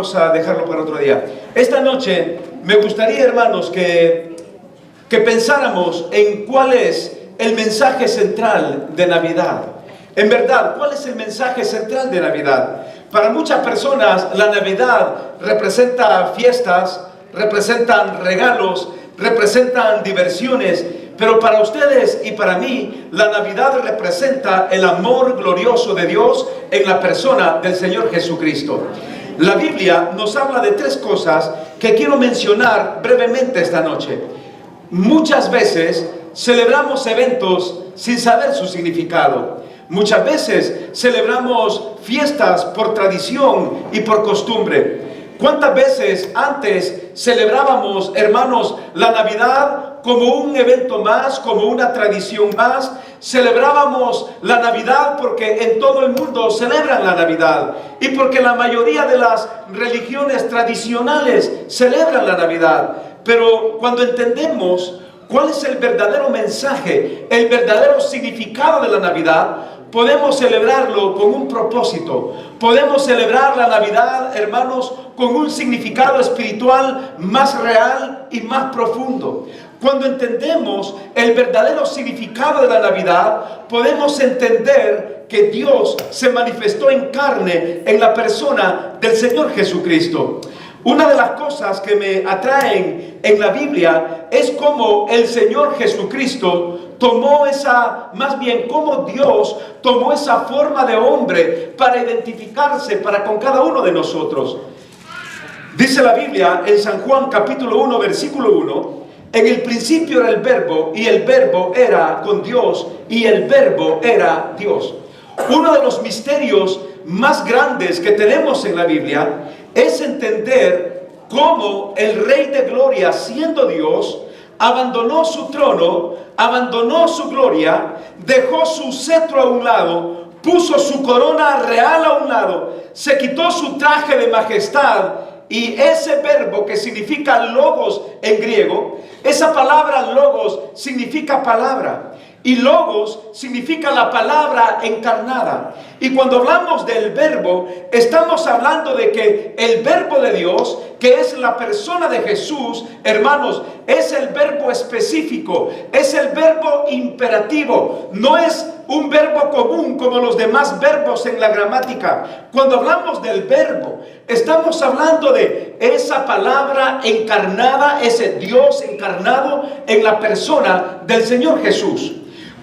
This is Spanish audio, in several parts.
vamos a dejarlo para otro día. Esta noche me gustaría, hermanos, que pensáramos en cuál es el mensaje central de Navidad. En verdad, ¿cuál es el mensaje central de Navidad? Para muchas personas, la Navidad representa fiestas, representan regalos, representan diversiones, pero para ustedes y para mí, la Navidad representa el amor glorioso de Dios en la persona del Señor Jesucristo. La Biblia nos habla de tres cosas que quiero mencionar brevemente esta noche. Muchas veces celebramos eventos sin saber su significado. Muchas veces celebramos fiestas por tradición y por costumbre. ¿Cuántas veces antes celebrábamos, hermanos, la Navidad como un evento más, como una tradición más? Celebrábamos la Navidad porque en todo el mundo celebran la Navidad y porque la mayoría de las religiones tradicionales celebran la Navidad. Pero cuando entendemos cuál es el verdadero mensaje, el verdadero significado de la Navidad, podemos celebrarlo con un propósito. Podemos celebrar la Navidad, hermanos, con un significado espiritual más real y más profundo. Cuando entendemos el verdadero significado de la Navidad, podemos entender que Dios se manifestó en carne en la persona del Señor Jesucristo. Una de las cosas que me atraen en la Biblia es cómo el Señor Jesucristo cómo Dios tomó esa forma de hombre para identificarse con cada uno de nosotros. Dice la Biblia en San Juan capítulo 1 versículo 1: en el principio era el verbo, y el verbo era con Dios, y el verbo era Dios. Uno de los misterios más grandes que tenemos en la Biblia es entender cómo el Rey de Gloria, siendo Dios, abandonó su trono, abandonó su gloria, dejó su cetro a un lado, puso su corona real a un lado, se quitó su traje de majestad, y ese verbo que significa logos en griego, esa palabra logos significa palabra, y logos significa la palabra encarnada. Y cuando hablamos del verbo, estamos hablando de que el verbo de Dios, que es la persona de Jesús, hermanos, es el verbo específico, es el verbo imperativo, no es un verbo común como los demás verbos en la gramática. Cuando hablamos del verbo, estamos hablando de esa palabra encarnada, ese Dios encarnado en la persona del Señor Jesús.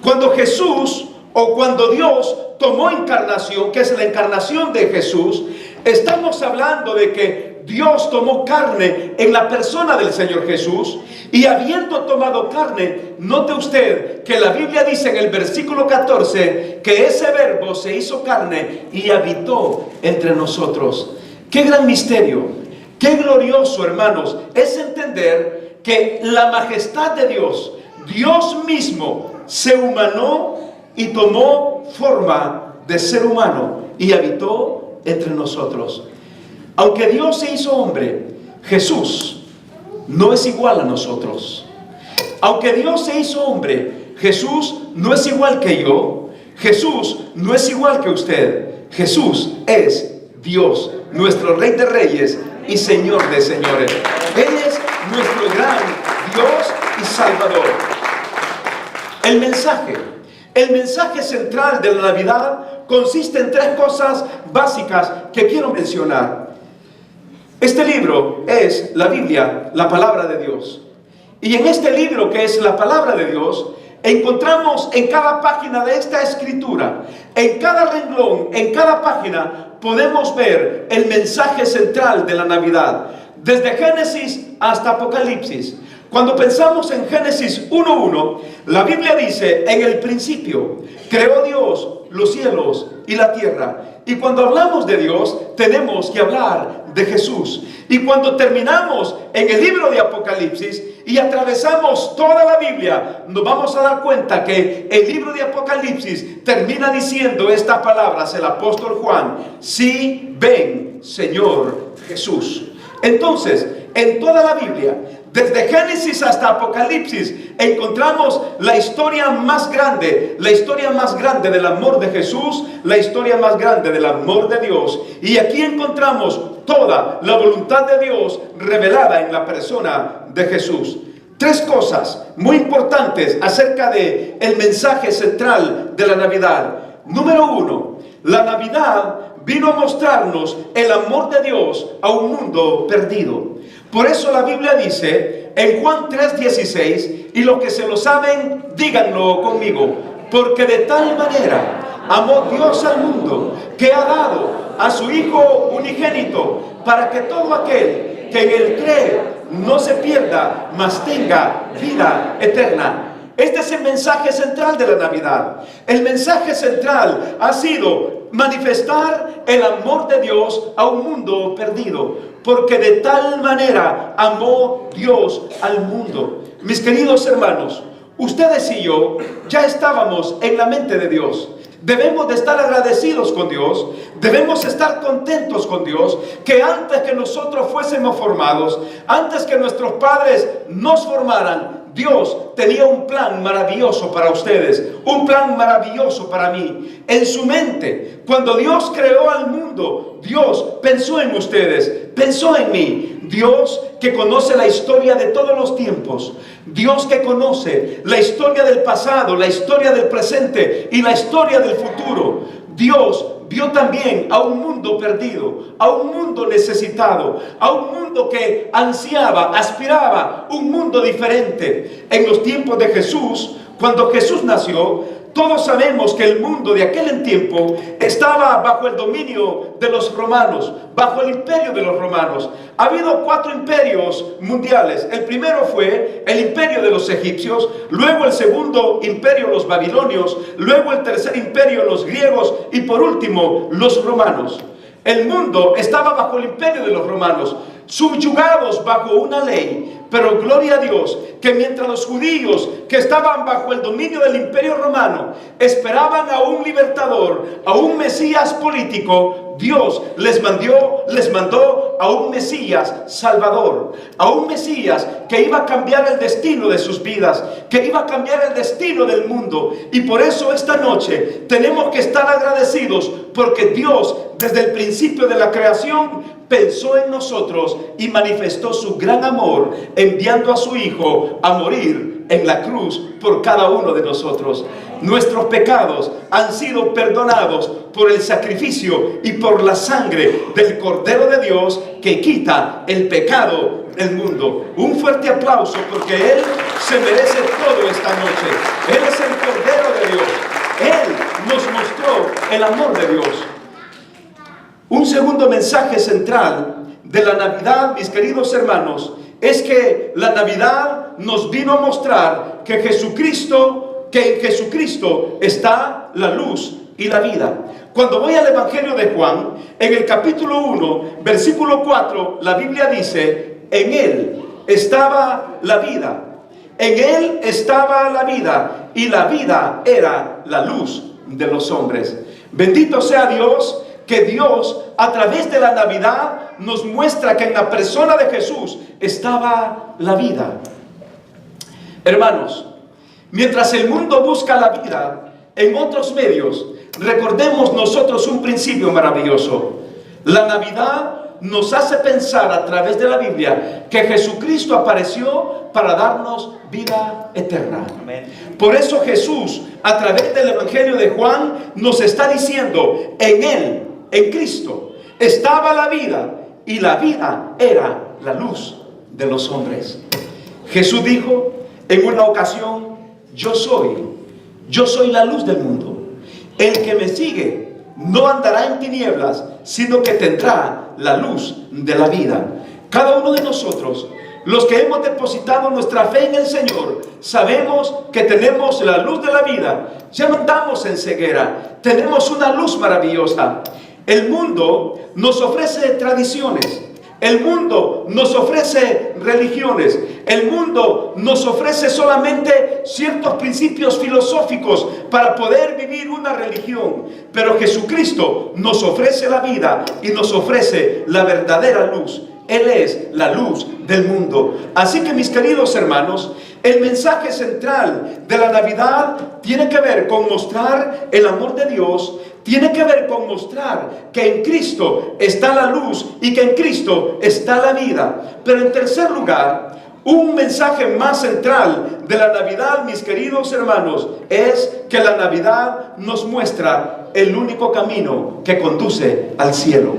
Cuando Jesús o cuando Dios tomó encarnación, que es la encarnación de Jesús, estamos hablando de que Dios tomó carne en la persona del Señor Jesús, y habiendo tomado carne, note usted que la Biblia dice en el versículo 14 que ese verbo se hizo carne y habitó entre nosotros. ¡Qué gran misterio! ¡Qué glorioso, hermanos! Es entender que la majestad de Dios, Dios mismo, se humanó y tomó forma de ser humano y habitó entre nosotros. Aunque Dios se hizo hombre, Jesús no es igual a nosotros. Aunque Dios se hizo hombre, Jesús no es igual que yo. Jesús no es igual que usted. Jesús es Dios, nuestro Rey de Reyes y Señor de Señores. Él es nuestro gran Dios y Salvador. El mensaje central de la Navidad consiste en tres cosas básicas que quiero mencionar. Este libro es la Biblia, la palabra de Dios. Y en este libro, que es la palabra de Dios, encontramos en cada página de esta escritura, en cada renglón, en cada página, podemos ver el mensaje central de la Navidad, desde Génesis hasta Apocalipsis. Cuando pensamos en Génesis 1:1, la Biblia dice: en el principio creó Dios los cielos y la tierra. Y cuando hablamos de Dios, tenemos que hablar de Jesús. Y cuando terminamos en el libro de Apocalipsis y atravesamos toda la Biblia, nos vamos a dar cuenta que el libro de Apocalipsis termina diciendo estas palabras, el apóstol Juan: sí, ven, Señor Jesús. Entonces, en toda la Biblia, desde Génesis hasta Apocalipsis, encontramos la historia más grande del amor de Jesús, la historia más grande del amor de Dios. Y aquí encontramos toda la voluntad de Dios revelada en la persona de Jesús. Tres cosas muy importantes acerca de el mensaje central de la Navidad. Número uno, la Navidad vino a mostrarnos el amor de Dios a un mundo perdido. Por eso la Biblia dice en Juan 3:16, y los que se lo saben, díganlo conmigo: porque de tal manera amó Dios al mundo, que ha dado a su Hijo unigénito, para que todo aquel que en él cree no se pierda, mas tenga vida eterna. Este es el mensaje central de la Navidad. El mensaje central ha sido manifestar el amor de Dios a un mundo perdido, porque de tal manera amó Dios al mundo. Mis queridos hermanos, ustedes y yo ya estábamos en la mente de Dios. Debemos de estar agradecidos con Dios, debemos estar contentos con Dios, que antes que nosotros fuésemos formados, antes que nuestros padres nos formaran, Dios tenía un plan maravilloso para ustedes, un plan maravilloso para mí. En su mente, cuando Dios creó al mundo, Dios pensó en ustedes, pensó en mí. Dios que conoce la historia de todos los tiempos, Dios que conoce la historia del pasado, la historia del presente y la historia del futuro. Dios vio también a un mundo perdido, a un mundo necesitado, a un mundo que ansiaba, aspiraba, un mundo diferente. En los tiempos de Jesús, cuando Jesús nació, todos sabemos que el mundo de aquel tiempo estaba bajo el dominio de los romanos, bajo el imperio de los romanos. Ha habido 4 imperios mundiales. El primero fue el imperio de los egipcios, luego el segundo imperio los babilonios, luego el tercer imperio los griegos y por último los romanos. El mundo estaba bajo el imperio de los romanos, subyugados bajo una ley. Pero gloria a Dios, que mientras los judíos que estaban bajo el dominio del imperio romano esperaban a un libertador, a un Mesías político, Dios les mandó a un Mesías salvador, a un Mesías que iba a cambiar el destino de sus vidas, que iba a cambiar el destino del mundo. Y por eso esta noche tenemos que estar agradecidos, porque Dios desde el principio de la creación pensó en nosotros y manifestó su gran amor, enviando a su Hijo a morir en la cruz por cada uno de nosotros. Nuestros pecados han sido perdonados por el sacrificio y por la sangre del Cordero de Dios que quita el pecado del mundo. Un fuerte aplauso, porque Él se merece todo esta noche. Él es el Cordero de Dios. Él nos mostró el amor de Dios. Un segundo mensaje central de la Navidad, mis queridos hermanos, es que la Navidad nos vino a mostrar que en Jesucristo está la luz y la vida. Cuando voy al Evangelio de Juan, en el capítulo 1, versículo 4, la Biblia dice: en Él estaba la vida, en Él estaba la vida, y la vida era la luz de los hombres. Bendito sea Dios, que Dios a través de la Navidad nos muestra que en la persona de Jesús estaba la vida. Hermanos, mientras el mundo busca la vida en otros medios, recordemos nosotros un principio maravilloso. La Navidad nos hace pensar a través de la Biblia que Jesucristo apareció para darnos vida eterna. Amén. Por eso Jesús, a través del Evangelio de Juan, nos está diciendo: en Él, en Cristo, estaba la vida, y la vida era la luz de los hombres. Jesús dijo en una ocasión: yo soy la luz del mundo. El que me sigue no andará en tinieblas, sino que tendrá la luz de la vida. Cada uno de nosotros, los que hemos depositado nuestra fe en el Señor, sabemos que tenemos la luz de la vida. Ya no andamos en ceguera, tenemos una luz maravillosa. El mundo nos ofrece tradiciones, el mundo nos ofrece religiones, el mundo nos ofrece solamente ciertos principios filosóficos para poder vivir una religión. Pero Jesucristo nos ofrece la vida y nos ofrece la verdadera luz. Él es la luz del mundo. Así que, mis queridos hermanos, el mensaje central de la Navidad tiene que ver con mostrar el amor de Dios, tiene que ver con mostrar que en Cristo está la luz y que en Cristo está la vida. Pero en tercer lugar, un mensaje más central de la Navidad, mis queridos hermanos, es que la Navidad nos muestra el único camino que conduce al cielo.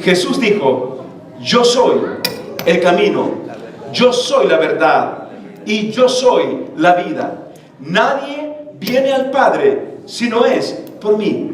Jesús dijo: yo soy el camino, yo soy la verdad y yo soy la vida. Nadie viene al Padre si no es por mí.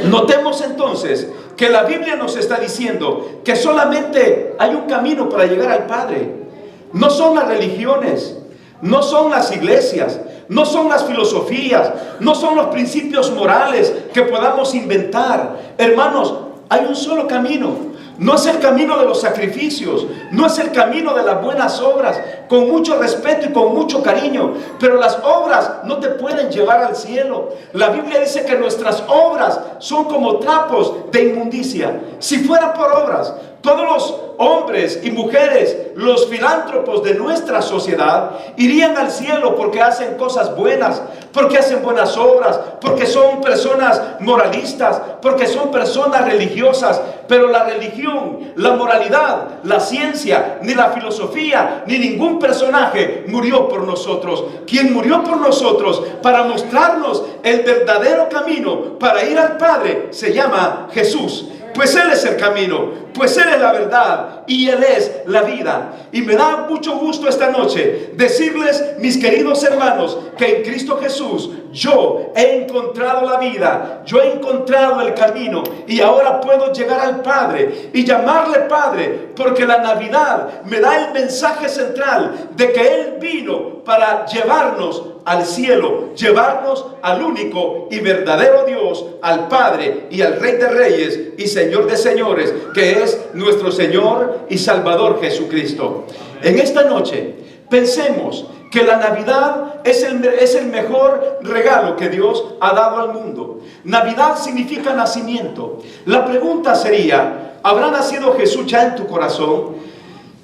Notemos entonces que la Biblia nos está diciendo que solamente hay un camino para llegar al Padre. No son las religiones, no son las iglesias, no son las filosofías, no son los principios morales que podamos inventar. Hermanos, hay un solo camino. No es el camino de los sacrificios, no es el camino de las buenas obras, con mucho respeto y con mucho cariño, pero las obras no te pueden llevar al cielo. La Biblia dice que nuestras obras son como trapos de inmundicia. Si fuera por obras, todos los hombres y mujeres, los filántropos de nuestra sociedad, irían al cielo porque hacen cosas buenas, porque hacen buenas obras, porque son personas moralistas, porque son personas religiosas. Pero la religión, la moralidad, la ciencia, ni la filosofía, ni ningún personaje murió por nosotros. Quien murió por nosotros para mostrarnos el verdadero camino para ir al Padre se llama Jesús. Pues Él es el camino, pues Él es la verdad y Él es la vida. Y me da mucho gusto esta noche decirles, mis queridos hermanos, que en Cristo Jesús yo he encontrado la vida, yo he encontrado el camino y ahora puedo llegar al Padre y llamarle Padre, porque la Navidad me da el mensaje central de que Él vino para llevarnos al cielo, llevarnos al único y verdadero Dios, al Padre y al Rey de Reyes y Señor de Señores, que es nuestro Señor y Salvador Jesucristo. En esta noche pensemos que la Navidad es el mejor regalo que Dios ha dado al mundo. Navidad significa nacimiento. La pregunta sería: ¿habrá nacido Jesús ya en tu corazón?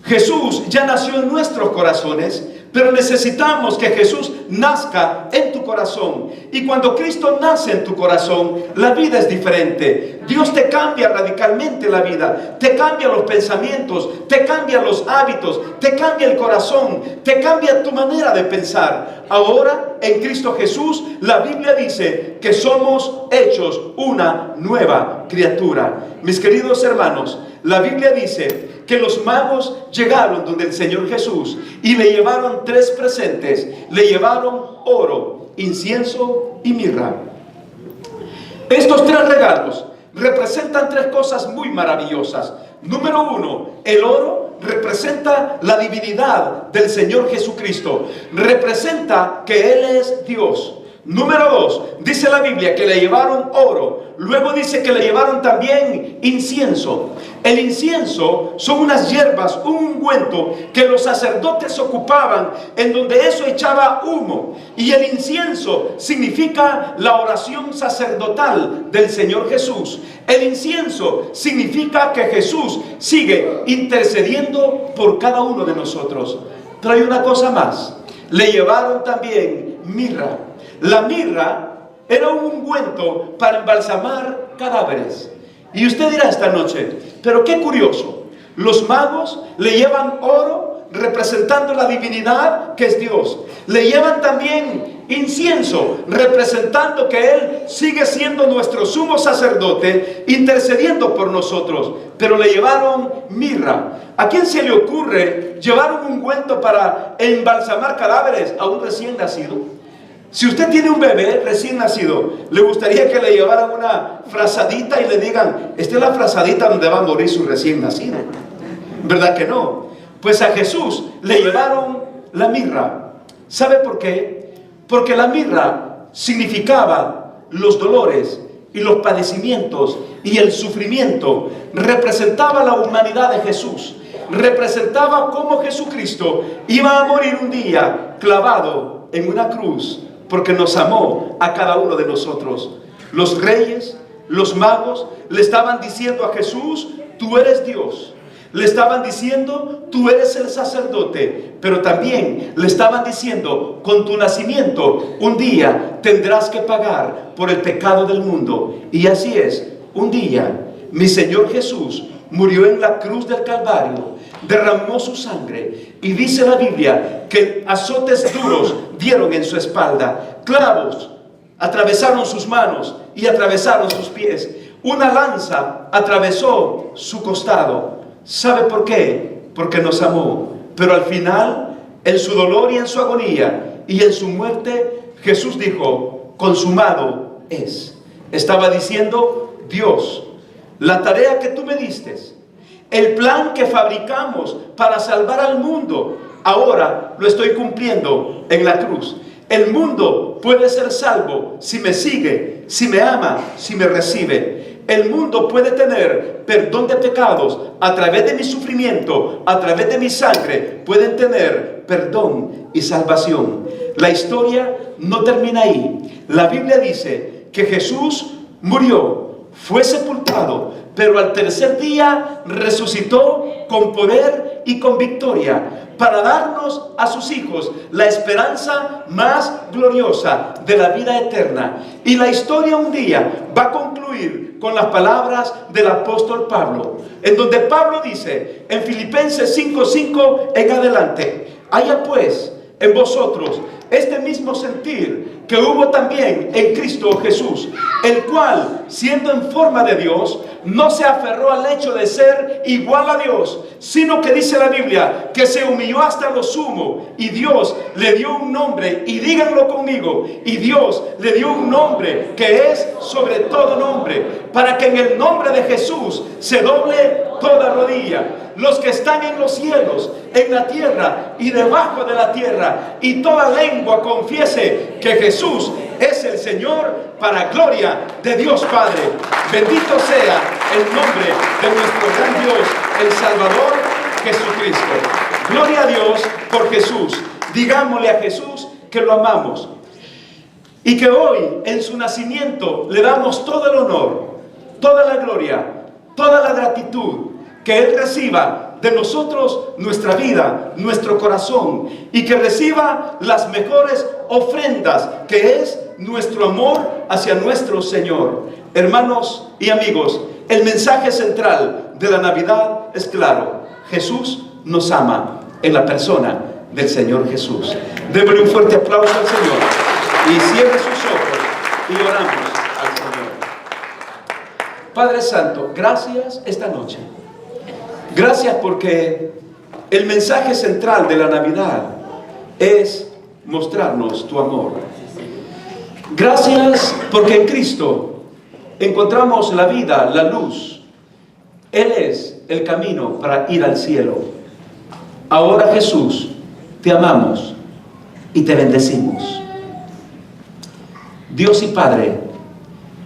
Jesús ya nació en nuestros corazones, pero necesitamos que Jesús nazca en tu corazón. Y cuando Cristo nace en tu corazón, la vida es diferente. Dios te cambia radicalmente la vida, te cambia los pensamientos, te cambia los hábitos, te cambia el corazón, te cambia tu manera de pensar. Ahora, en Cristo Jesús, la Biblia dice que somos hechos una nueva criatura. Mis queridos hermanos, la Biblia dice que los magos llegaron donde el Señor Jesús y le llevaron 3 presentes. Le llevaron oro, incienso y mirra. Estos 3 regalos representan 3 cosas muy maravillosas. Número 1, el oro representa la divinidad del Señor Jesucristo. Representa que Él es Dios. Número 2, dice la Biblia que le llevaron oro. Luego dice que le llevaron también incienso. El incienso son unas hierbas, un ungüento que los sacerdotes ocupaban, en donde eso echaba humo. Y el incienso significa la oración sacerdotal del Señor Jesús. El incienso significa que Jesús sigue intercediendo por cada uno de nosotros. Pero hay una cosa más: le llevaron también mirra. La mirra era un ungüento para embalsamar cadáveres. Y usted dirá esta noche: pero qué curioso, los magos le llevan oro representando la divinidad que es Dios. Le llevan también incienso representando que Él sigue siendo nuestro sumo sacerdote, intercediendo por nosotros. Pero le llevaron mirra. ¿A quién se le ocurre llevar un ungüento para embalsamar cadáveres a un recién nacido? Si usted tiene un bebé recién nacido, ¿le gustaría que le llevaran una frazadita y le digan: esta es la frazadita donde va a morir su recién nacido? ¿Verdad que no? Pues a Jesús le llevaron la mirra. ¿Sabe por qué? Porque la mirra significaba los dolores y los padecimientos y el sufrimiento. Representaba la humanidad de Jesús. Representaba cómo Jesucristo iba a morir un día clavado en una cruz, porque nos amó a cada uno de nosotros. Los reyes, los magos le estaban diciendo a Jesús: tú eres Dios. Le estaban diciendo, tú eres el sacerdote, pero también le estaban diciendo, con tu nacimiento, un día tendrás que pagar por el pecado del mundo. Y así es, un día mi Señor Jesús murió en la cruz del Calvario, derramó su sangre, y dice la Biblia que azotes duros dieron en su espalda, clavos atravesaron sus manos y atravesaron sus pies, una lanza atravesó su costado. ¿Sabe por qué? Porque nos amó. Pero al final, en su dolor y en su agonía y en su muerte, Jesús dijo, consumado es. Estaba diciendo, Dios, la tarea que tú me diste, el plan que fabricamos para salvar al mundo, ahora lo estoy cumpliendo en la cruz. El mundo puede ser salvo si me sigue, si me ama, si me recibe. El mundo puede tener perdón de pecados a través de mi sufrimiento, a través de mi sangre. Pueden tener perdón y salvación. La historia no termina ahí. La Biblia dice que Jesús murió, fue sepultado, pero al tercer día resucitó con poder y con victoria, para darnos a sus hijos la esperanza más gloriosa de la vida eterna. Y la historia un día va a concluir con las palabras del apóstol Pablo, en donde Pablo dice en Filipenses 5:5 en adelante, haya pues en vosotros este mismo sentir que hubo también en Cristo Jesús, el cual, siendo en forma de Dios, no se aferró al hecho de ser igual a Dios, sino que dice la Biblia que se humilló hasta lo sumo, y Dios le dio un nombre, y díganlo conmigo, y Dios le dio un nombre que es sobre todo nombre, para que en el nombre de Jesús se doble toda rodilla, los que están en los cielos, en la tierra y debajo de la tierra, y toda lengua confiese que Jesús es el Señor, para gloria de Dios Padre. Bendito sea el nombre de nuestro gran Dios, el Salvador Jesucristo. Gloria a Dios por Jesús. Digámosle a Jesús que lo amamos, y que hoy en su nacimiento le damos todo el honor, toda la gloria, toda la gratitud, que Él reciba de nosotros nuestra vida, nuestro corazón, y que reciba las mejores ofrendas, que es nuestro amor hacia nuestro Señor. Hermanos y amigos, el mensaje central de la Navidad es claro: Jesús nos ama en la persona del Señor Jesús. Démosle un fuerte aplauso al Señor y cierre sus ojos y oramos al Señor. Padre Santo, gracias esta noche. Gracias porque el mensaje central de la Navidad es mostrarnos tu amor. Gracias porque en Cristo encontramos la vida, la luz. Él es el camino para ir al cielo. Ahora, Jesús, te amamos y te bendecimos. Dios y Padre,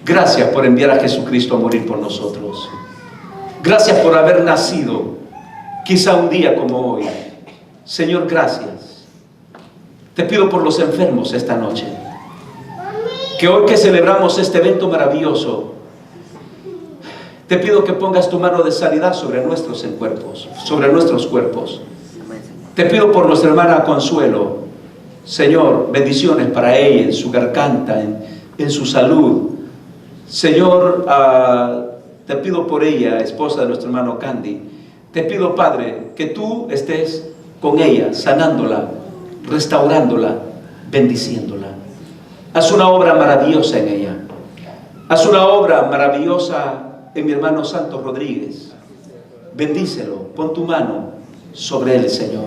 gracias por enviar a Jesucristo a morir por nosotros. Gracias por haber nacido, quizá un día como hoy. Señor, gracias. Te pido por los enfermos esta noche, que hoy que celebramos este evento maravilloso, te pido que pongas tu mano de sanidad sobre nuestros cuerpos, sobre nuestros cuerpos. Te pido por nuestra hermana Consuelo, Señor, bendiciones para ella, en su garganta, en su salud. Señor, te pido por ella, esposa de nuestro hermano Candy. Te pido, Padre, que tú estés con ella, sanándola, restaurándola, bendiciéndola. Haz una obra maravillosa en ella. Haz una obra maravillosa en mi hermano Santos Rodríguez. Bendícelo. Pon tu mano sobre él, Señor.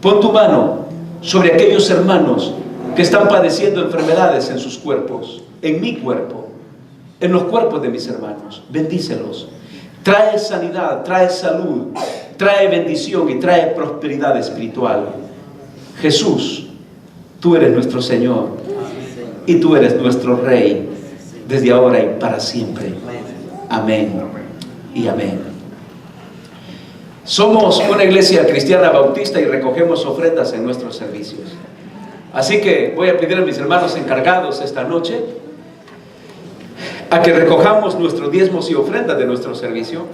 Pon tu mano sobre aquellos hermanos que están padeciendo enfermedades en sus cuerpos, en mi cuerpo, en los cuerpos de mis hermanos. Bendícelos. Trae sanidad, trae salud, trae bendición y trae prosperidad espiritual. Jesús, tú eres nuestro Señor y tú eres nuestro Rey desde ahora y para siempre. Amén y amén. Somos una iglesia cristiana bautista y recogemos ofrendas en nuestros servicios. Así que voy a pedir a mis hermanos encargados esta noche a que recojamos nuestros diezmos y ofrendas de nuestro servicio.